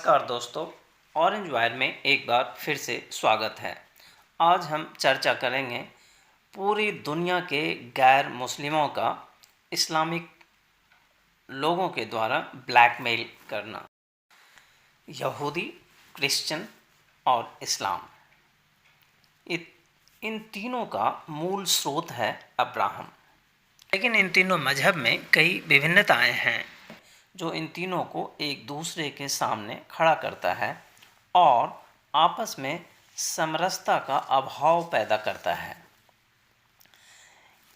नमस्कार दोस्तों, orange wire में एक बार फिर से स्वागत है। आज हम चर्चा करेंगे पूरी दुनिया के गैर मुस्लिमों का इस्लामिक लोगों के द्वारा ब्लैकमेल करना। यहूदी, क्रिश्चियन और इस्लाम, इन तीनों का मूल स्रोत है अब्राहम। लेकिन इन तीनों मजहब में कई विभिन्नताएं हैं जो इन तीनों को एक दूसरे के सामने खड़ा करता है और आपस में समरसता का अभाव पैदा करता है।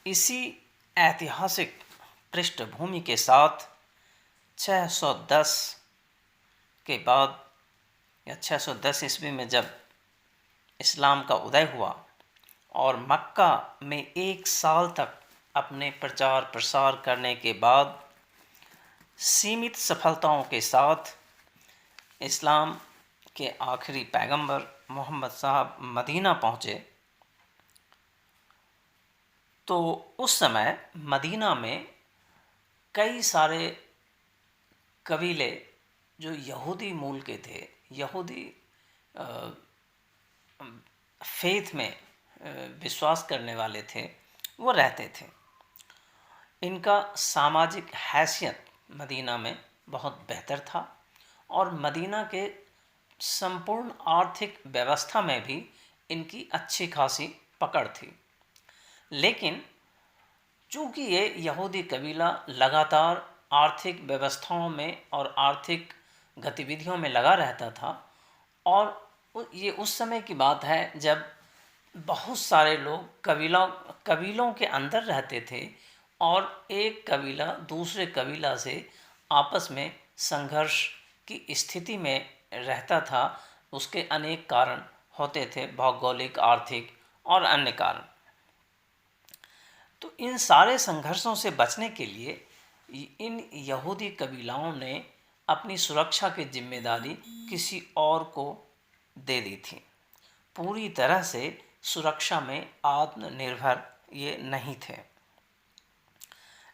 इसी ऐतिहासिक पृष्ठभूमि के साथ 610 के बाद या 610 ईस्वी में जब इस्लाम का उदय हुआ और मक्का में एक साल तक अपने प्रचार प्रसार करने के बाद सीमित सफलताओं के साथ इस्लाम के आखिरी पैगंबर मोहम्मद साहब मदीना पहुँचे, तो उस समय मदीना में कई सारे कबीले जो यहूदी मूल के थे, यहूदी फेथ में विश्वास करने वाले थे, वो रहते थे। इनका सामाजिक हैसियत मदीना में बहुत बेहतर था और मदीना के संपूर्ण आर्थिक व्यवस्था में भी इनकी अच्छी खासी पकड़ थी। लेकिन चूँकि ये यहूदी कबीला लगातार आर्थिक व्यवस्थाओं में और आर्थिक गतिविधियों में लगा रहता था और ये उस समय की बात है जब बहुत सारे लोग कबीलों के अंदर रहते थे और एक कबीला दूसरे कबीला से आपस में संघर्ष की स्थिति में रहता था। उसके अनेक कारण होते थे, भौगोलिक, आर्थिक और अन्य कारण। तो इन सारे संघर्षों से बचने के लिए इन यहूदी कबीलाओं ने अपनी सुरक्षा की जिम्मेदारी किसी और को दे दी थी। पूरी तरह से सुरक्षा में आत्मनिर्भर ये नहीं थे,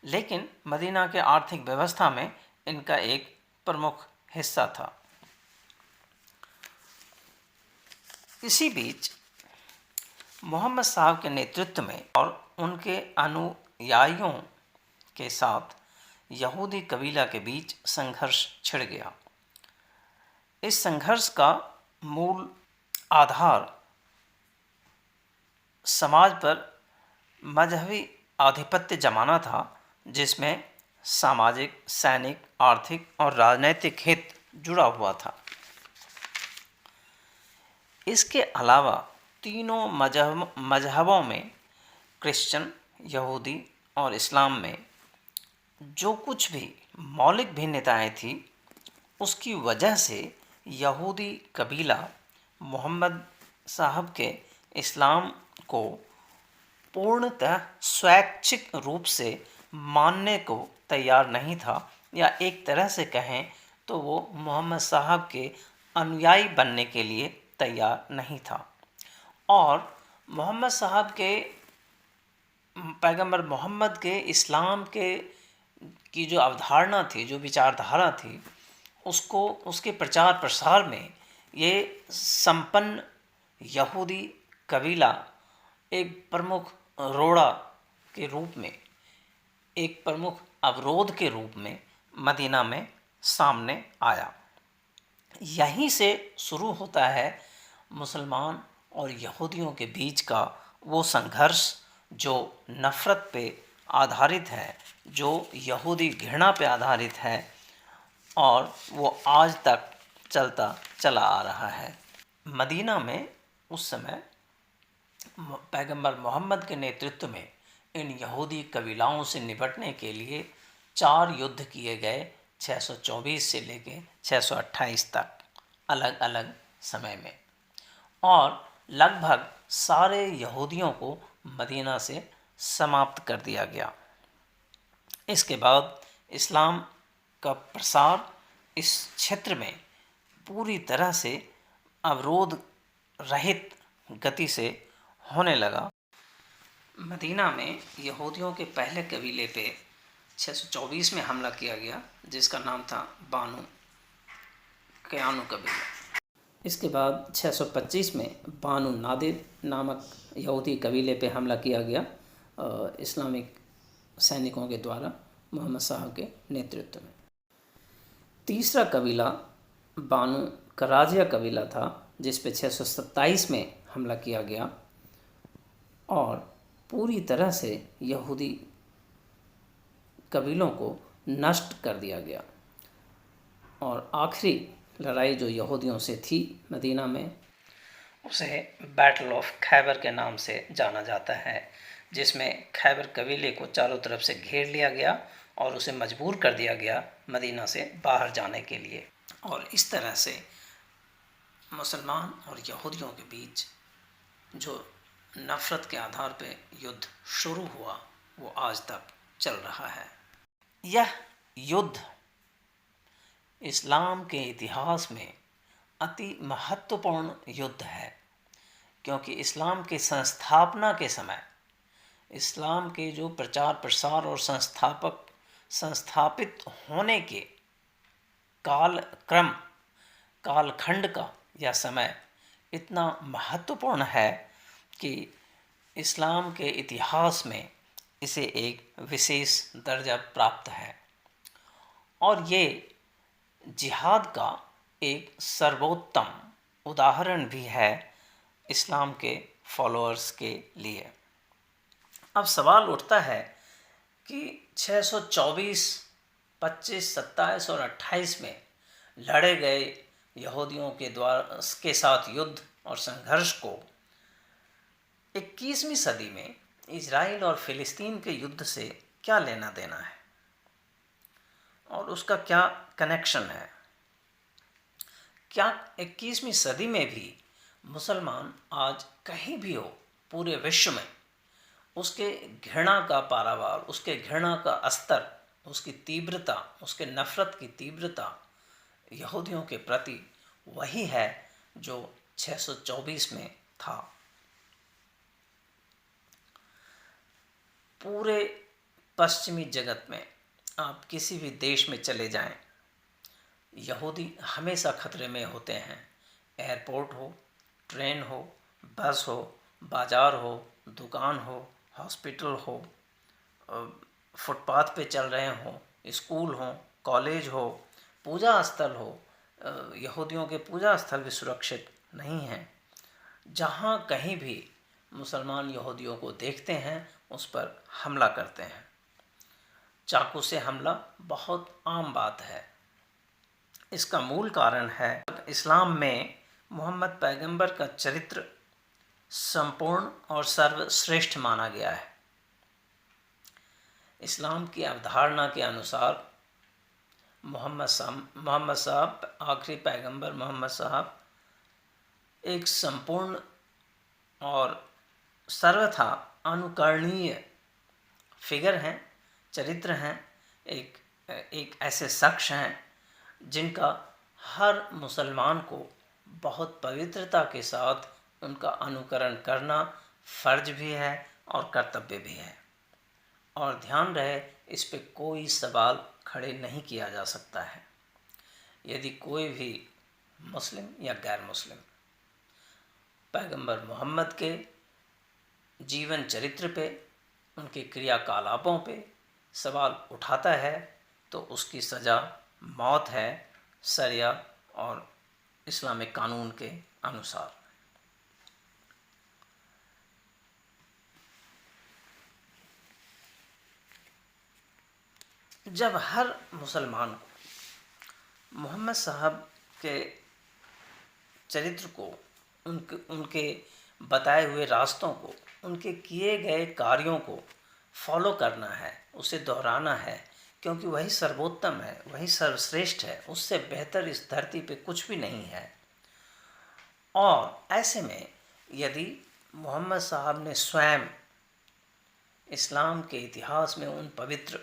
लेकिन मदीना के आर्थिक व्यवस्था में इनका एक प्रमुख हिस्सा था। इसी बीच मोहम्मद साहब के नेतृत्व में और उनके अनुयायियों के साथ यहूदी कबीला के बीच संघर्ष छिड़ गया। इस संघर्ष का मूल आधार समाज पर मजहबी आधिपत्य जमाना था, जिसमें सामाजिक, सैनिक, आर्थिक और राजनैतिक हित जुड़ा हुआ था। इसके अलावा तीनों मजहबों में, क्रिश्चियन, यहूदी और इस्लाम में जो कुछ भी मौलिक भिन्नताएं थी, उसकी वजह से यहूदी कबीला मोहम्मद साहब के इस्लाम को पूर्णतः स्वैच्छिक रूप से मानने को तैयार नहीं था, या एक तरह से कहें तो वो मोहम्मद साहब के अनुयायी बनने के लिए तैयार नहीं था। और मोहम्मद साहब के पैगंबर मोहम्मद के इस्लाम की जो अवधारणा थी, जो विचारधारा थी, उसको उसके प्रचार प्रसार में ये संपन्न यहूदी कबीला एक प्रमुख रोड़ा के रूप में, एक प्रमुख अवरोध के रूप में मदीना में सामने आया। यहीं से शुरू होता है मुसलमान और यहूदियों के बीच का वो संघर्ष जो नफ़रत पे आधारित है, जो यहूदी घृणा पे आधारित है, और वो आज तक चलता चला आ रहा है। मदीना में उस समय पैगंबर मोहम्मद के नेतृत्व में इन यहूदी कबीलाओं से निपटने के लिए 4 युद्ध किए गए, 624 से लेके 628 तक, अलग अलग समय में, और लगभग सारे यहूदियों को मदीना से समाप्त कर दिया गया। इसके बाद इस्लाम का प्रसार इस क्षेत्र में पूरी तरह से अवरोध रहित गति से होने लगा। मदीना में यहूदियों के पहले कबीले पे 624 में हमला किया गया, जिसका नाम था बानू क़यानु कबीला। इसके बाद 625 में बानु नादिर नामक यहूदी कबीले पे हमला किया गया इस्लामिक सैनिकों के द्वारा मोहम्मद साहब के नेतृत्व में। तीसरा कबीला बानु कराजिया कबीला था, जिस पे 627 में हमला किया गया और पूरी तरह से यहूदी कबीलों को नष्ट कर दिया गया। और आखिरी लड़ाई जो यहूदियों से थी मदीना में, उसे बैटल ऑफ खैबर के नाम से जाना जाता है, जिसमें खैबर कबीले को चारों तरफ से घेर लिया गया और उसे मजबूर कर दिया गया मदीना से बाहर जाने के लिए। और इस तरह से मुसलमान और यहूदियों के बीच जो नफ़रत के आधार पे युद्ध शुरू हुआ वो आज तक चल रहा है। यह युद्ध इस्लाम के इतिहास में अति महत्वपूर्ण युद्ध है, क्योंकि इस्लाम के संस्थापना के समय इस्लाम के जो प्रचार प्रसार और संस्थापित होने के कालखंड का यह समय इतना महत्वपूर्ण है कि इस्लाम के इतिहास में इसे एक विशेष दर्जा प्राप्त है। और ये जिहाद का एक सर्वोत्तम उदाहरण भी है इस्लाम के फॉलोअर्स के लिए। अब सवाल उठता है कि 624, 25, 27 और 28 में लड़े गए यहूदियों के साथ युद्ध और संघर्ष को 21वीं सदी में इजराइल और फ़िलिस्तीन के युद्ध से क्या लेना देना है और उसका क्या कनेक्शन है। क्या 21वीं सदी में भी मुसलमान आज कहीं भी हो पूरे विश्व में उसके घृणा का पारावार, उसके घृणा का स्तर, उसकी तीव्रता, उसके नफ़रत की तीव्रता यहूदियों के प्रति वही है जो 624 में था। पूरे पश्चिमी जगत में आप किसी भी देश में चले जाएं, यहूदी हमेशा खतरे में होते हैं। एयरपोर्ट हो, ट्रेन हो, बस हो, बाज़ार हो, दुकान हो, हॉस्पिटल हो, फुटपाथ पे चल रहे हों, स्कूल हो, कॉलेज हो, पूजा स्थल हो, यहूदियों के पूजा स्थल भी सुरक्षित नहीं हैं। जहाँ कहीं भी मुसलमान यहूदियों को देखते हैं उस पर हमला करते हैं। चाकू से हमला बहुत आम बात है। इसका मूल कारण है इस्लाम में मोहम्मद पैगंबर का चरित्र संपूर्ण और सर्वश्रेष्ठ माना गया है। इस्लाम की अवधारणा के अनुसार मोहम्मद साहब, आखिरी पैगंबर मोहम्मद साहब एक संपूर्ण और सर्वथा अनुकरणीय फिगर हैं, चरित्र हैं, एक ऐसे शख्स हैं जिनका हर मुसलमान को बहुत पवित्रता के साथ उनका अनुकरण करना फ़र्ज भी है और कर्तव्य भी है। और ध्यान रहे, इस पे कोई सवाल खड़े नहीं किया जा सकता है। यदि कोई भी मुस्लिम या गैर मुस्लिम पैगंबर मोहम्मद के जीवन चरित्र पे, उनके क्रियाकलापों पे सवाल उठाता है तो उसकी सज़ा मौत है, शरिया और इस्लामिक कानून के अनुसार। जब हर मुसलमान को मोहम्मद साहब के चरित्र को, उनके बताए हुए रास्तों को, उनके किए गए कार्यों को फॉलो करना है, उसे दोहराना है, क्योंकि वही सर्वोत्तम है, वही सर्वश्रेष्ठ है, उससे बेहतर इस धरती पे कुछ भी नहीं है। और ऐसे में यदि मोहम्मद साहब ने स्वयं इस्लाम के इतिहास में उन पवित्र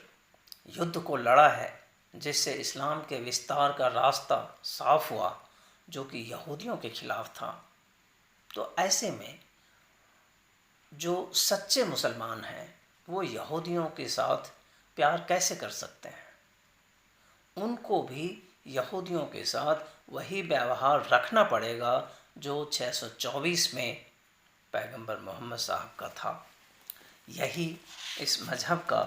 युद्ध को लड़ा है जिससे इस्लाम के विस्तार का रास्ता साफ हुआ, जो कि यहूदियों के खिलाफ था, तो ऐसे में जो सच्चे मुसलमान हैं वो यहूदियों के साथ प्यार कैसे कर सकते हैं। उनको भी यहूदियों के साथ वही व्यवहार रखना पड़ेगा जो 624 में पैगंबर मोहम्मद साहब का था। यही इस मज़हब का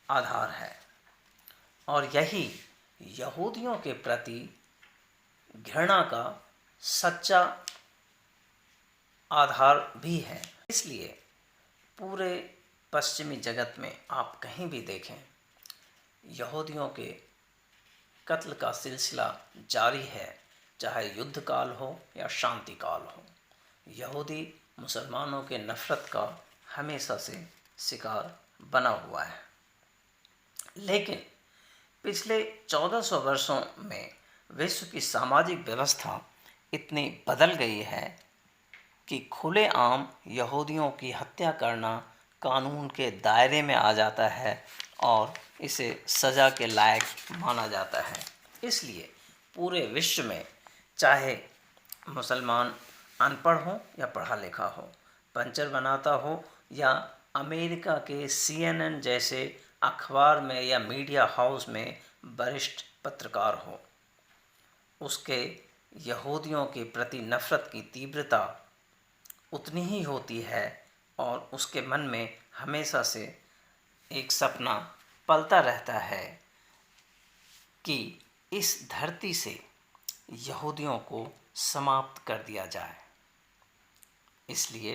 आधार है और यही यहूदियों के प्रति घृणा का सच्चा आधार भी है। इसलिए पूरे पश्चिमी जगत में आप कहीं भी देखें, यहूदियों के कत्ल का सिलसिला जारी है, चाहे युद्ध काल हो या शांति काल हो। यहूदी मुसलमानों के नफ़रत का हमेशा से शिकार बना हुआ है। लेकिन पिछले 1400 वर्षों में विश्व की सामाजिक व्यवस्था इतनी बदल गई है कि खुलेआम यहूदियों की हत्या करना कानून के दायरे में आ जाता है और इसे सज़ा के लायक माना जाता है। इसलिए पूरे विश्व में चाहे मुसलमान अनपढ़ हो या पढ़ा लिखा हो, पंचर बनाता हो या अमेरिका के CNN जैसे अखबार में या मीडिया हाउस में वरिष्ठ पत्रकार हो, उसके यहूदियों के प्रति नफ़रत की तीव्रता उतनी ही होती है और उसके मन में हमेशा से एक सपना पलता रहता है कि इस धरती से यहूदियों को समाप्त कर दिया जाए। इसलिए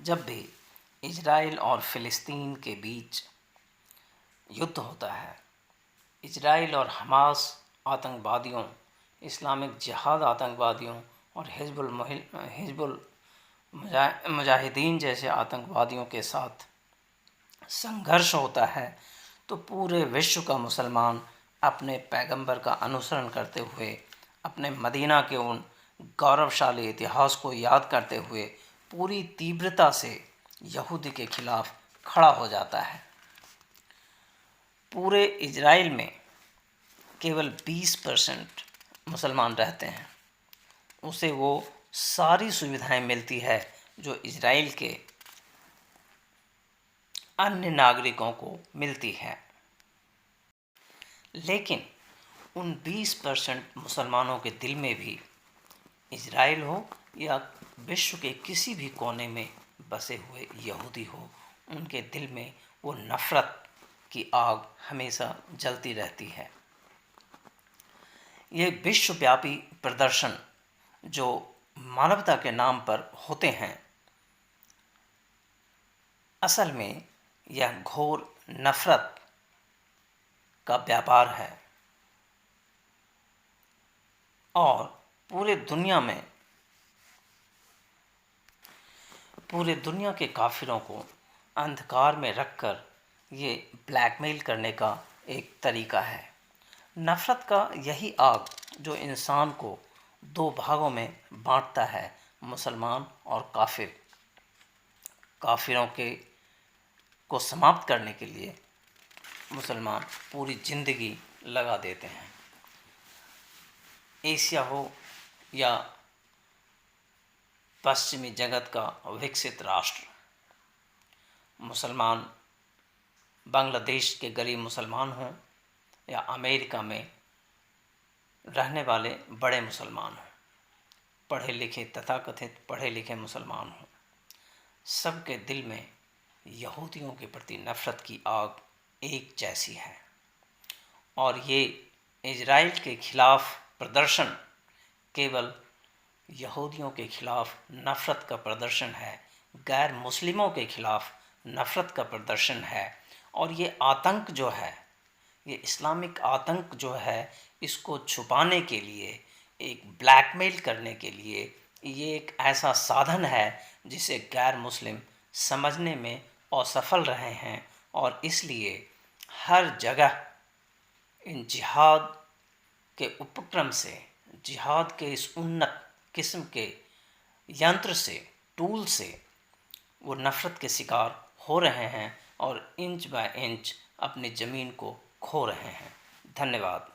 जब भी इजराइल और फ़िलिस्तीन के बीच युद्ध होता है, इजराइल और हमास आतंकवादियों, इस्लामिक जिहाद आतंकवादियों और हिजबुल मुजाहिदीन जैसे आतंकवादियों के साथ संघर्ष होता है, तो पूरे विश्व का मुसलमान अपने पैगंबर का अनुसरण करते हुए, अपने मदीना के उन गौरवशाली इतिहास को याद करते हुए पूरी तीव्रता से यहूदी के खिलाफ खड़ा हो जाता है। पूरे इजराइल में केवल 20% मुसलमान रहते हैं। उसे वो सारी सुविधाएं मिलती है जो इजराइल के अन्य नागरिकों को मिलती है। लेकिन उन 20% मुसलमानों के दिल में भी, इजराइल हो या विश्व के किसी भी कोने में बसे हुए यहूदी हो, उनके दिल में वो नफ़रत की आग हमेशा जलती रहती है। ये विश्वव्यापी प्रदर्शन जो मानवता के नाम पर होते हैं, असल में यह घोर नफ़रत का व्यापार है और पूरे दुनिया के काफिरों को अंधकार में रखकर ये ब्लैकमेल करने का एक तरीका है। नफ़रत का यही आग जो इंसान को दो भागों में बांटता है, मुसलमान और काफिर। काफिरों को समाप्त करने के लिए मुसलमान पूरी ज़िंदगी लगा देते हैं। एशिया हो या पश्चिमी जगत का विकसित राष्ट्र, मुसलमान बांग्लादेश के गरीब मुसलमान हों या अमेरिका में रहने वाले बड़े मुसलमान हों, पढ़े लिखे तथाकथित पढ़े लिखे मुसलमान हों, सबके दिल में यहूदियों के प्रति नफ़रत की आग एक जैसी है। और ये इजराइल के खिलाफ प्रदर्शन केवल यहूदियों के खिलाफ नफ़रत का प्रदर्शन है, गैर मुस्लिमों के खिलाफ नफ़रत का प्रदर्शन है। और ये आतंक जो है, ये इस्लामिक आतंक जो है, इसको छुपाने के लिए, एक ब्लैकमेल करने के लिए, ये एक ऐसा साधन है जिसे गैर मुस्लिम समझने में असफल रहे हैं। और इसलिए हर जगह इन जिहाद के उपक्रम से, जिहाद के इस उन्नत किस्म के यंत्र से, टूल से वो नफ़रत के शिकार हो रहे हैं और इंच बाय इंच अपनी ज़मीन को खो रहे हैं। धन्यवाद।